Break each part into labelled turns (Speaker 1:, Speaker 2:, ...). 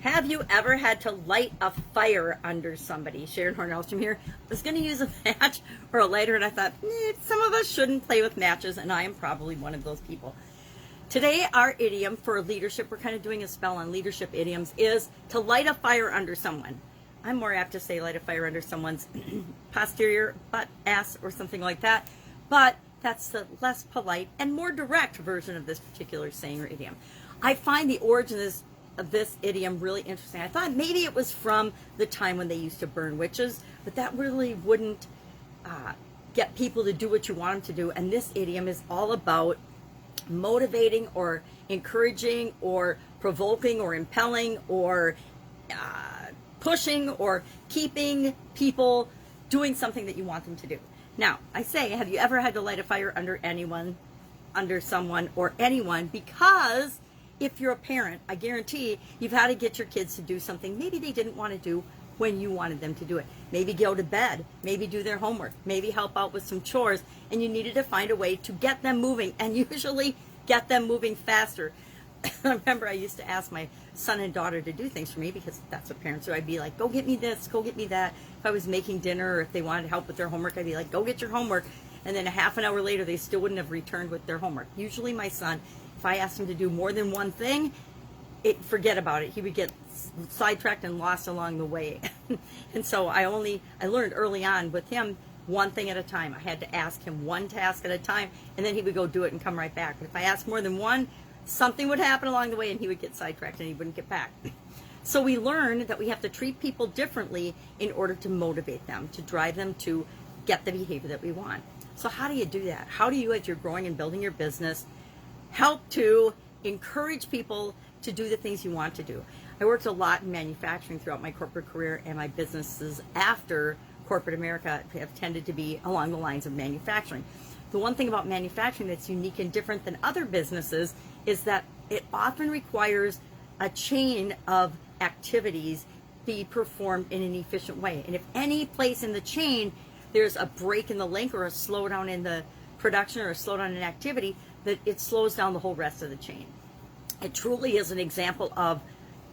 Speaker 1: Have you ever had to light a fire under somebody? Sharon Horne-Ellstrom here. I was going to use a match or a lighter, and I thought, some of us shouldn't play with matches, and I am probably one of those people. Today, our idiom for leadership, we're kind of doing a spell on leadership idioms, is to light a fire under someone. I'm more apt to say light a fire under someone's posterior butt, ass, or something like that, but that's the less polite and more direct version of this particular saying or idiom. I find the origin of this idiom really interesting. I thought maybe it was from the time when they used to burn witches, but that really wouldn't get people to do what you want them to do. And this idiom is all about motivating or encouraging or provoking or impelling or pushing or keeping people doing something that you want them to do. Now, I say, have you ever had to light a fire under anyone, under someone or anyone? Because if you're a parent, I guarantee you've had to get your kids to do something maybe they didn't want to do when you wanted them to do it. Maybe go to bed, maybe do their homework, maybe help out with some chores, and you needed to find a way to get them moving, and usually get them moving faster. I remember I used to ask my son and daughter to do things for me because that's what parents do. I'd be like, go get me this, go get me that. If I was making dinner or if they wanted help with their homework, I'd be like, go get your homework. And then a half an hour later, they still wouldn't have returned with their homework. Usually my son, if I asked him to do more than one thing, forget about it. He would get sidetracked and lost along the way. And so I learned early on with him, one thing at a time. I had to ask him one task at a time, and then he would go do it and come right back. But if I asked more than one, something would happen along the way and he would get sidetracked and he wouldn't get back. So we learned that we have to treat people differently in order to motivate them, to drive them to get the behavior that we want. So how do you do that? How do you, as you're growing and building your business, help to encourage people to do the things you want to do? I worked a lot in manufacturing throughout my corporate career, and my businesses after corporate America have tended to be along the lines of manufacturing. The one thing about manufacturing that's unique and different than other businesses is that it often requires a chain of activities be performed in an efficient way. And if any place in the chain there's a break in the link or a slowdown in the production or a slowdown in activity, that it slows down the whole rest of the chain. It truly is an example of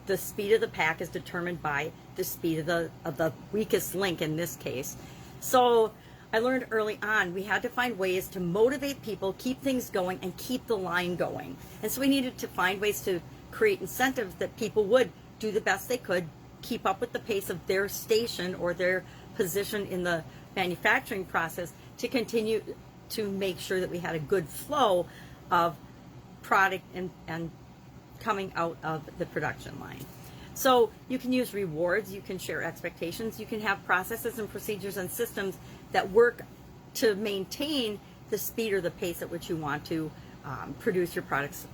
Speaker 1: the speed of the pack is determined by the speed of the weakest link in this case. So I learned early on we had to find ways to motivate people, keep things going, and keep the line going. And so we needed to find ways to create incentives that people would do the best they could, keep up with the pace of their station or their position in the manufacturing process to continue to make sure that we had a good flow of product and coming out of the production line. So you can use rewards, you can share expectations, you can have processes and procedures and systems that work to maintain the speed or the pace at which you want to produce your products.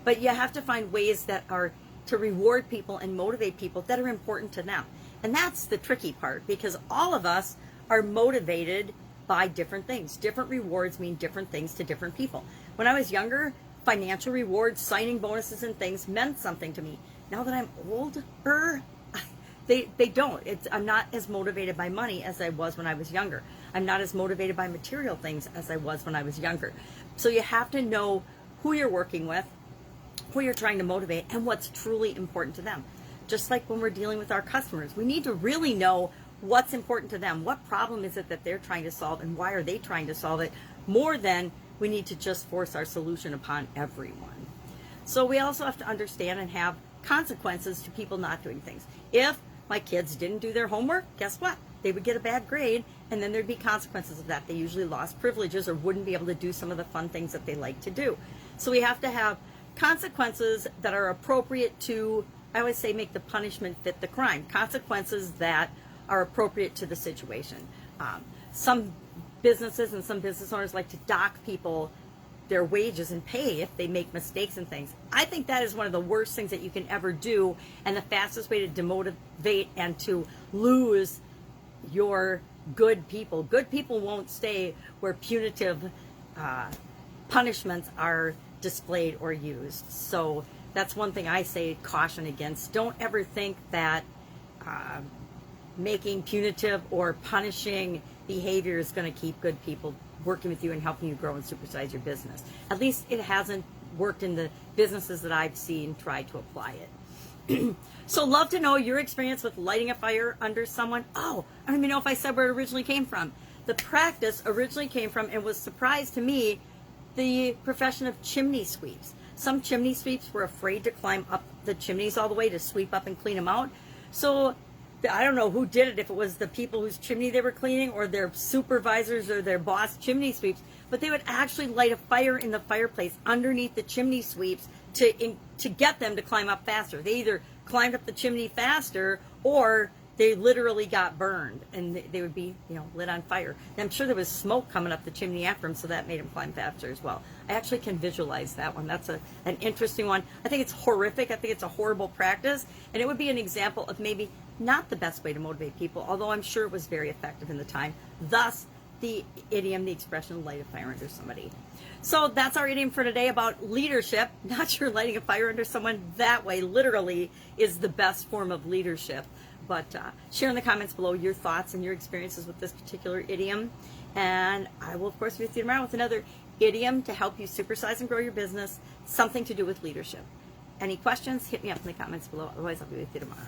Speaker 1: But you have to find ways that are to reward people and motivate people that are important to them. And that's the tricky part, because all of us are motivated by different things. Different rewards mean different things to different people. When I was younger, financial rewards, signing bonuses and things meant something to me. Now that I'm older, they don't. I'm not as motivated by money as I was when I was younger. I'm not as motivated by material things as I was when I was younger. So you have to know who you're working with, who you're trying to motivate, and what's truly important to them. Just like when we're dealing with our customers, we need to really know what's important to them. What problem is it that they're trying to solve, and why are they trying to solve it, more than we need to just force our solution upon everyone. So we also have to understand and have consequences to people not doing things. If my kids didn't do their homework, guess what? They would get a bad grade, and then there'd be consequences of that. They usually lost privileges or wouldn't be able to do some of the fun things that they like to do. So we have to have consequences that are appropriate to, I always say, make the punishment fit the crime. Consequences that are appropriate to the situation. Some businesses and some business owners like to dock people their wages and pay if they make mistakes and things. I think that is one of the worst things that you can ever do, and the fastest way to demotivate and to lose your good people. Good people won't stay where punitive punishments are displayed or used. So that's one thing I say caution against. Don't ever think that making punitive or punishing behavior is going to keep good people working with you and helping you grow and supersize your business. At least it hasn't worked in the businesses that I've seen try to apply it. So love to know your experience with lighting a fire under someone. Oh, I don't even know if I said where it originally came from. The practice originally came from, and was surprised to me, the profession of chimney sweeps. Some chimney sweeps were afraid to climb up the chimneys all the way to sweep up and clean them out. So I don't know who did it, if it was the people whose chimney they were cleaning or their supervisors or their boss chimney sweeps, but they would actually light a fire in the fireplace underneath the chimney sweeps to get them to climb up faster. They either climbed up the chimney faster or they literally got burned, and they would be, lit on fire. And I'm sure there was smoke coming up the chimney after them, so that made them climb faster as well. I actually can visualize that one. That's an interesting one. I think it's horrific. I think it's a horrible practice, and it would be an example of maybe not the best way to motivate people, although I'm sure it was very effective in the time. Thus, the idiom, the expression, light a fire under somebody. So that's our idiom for today about leadership. Not sure lighting a fire under someone that way literally is the best form of leadership. But share in the comments below your thoughts and your experiences with this particular idiom. And I will, of course, be with you tomorrow with another idiom to help you supersize and grow your business, something to do with leadership. Any questions, hit me up in the comments below. Otherwise, I'll be with you tomorrow.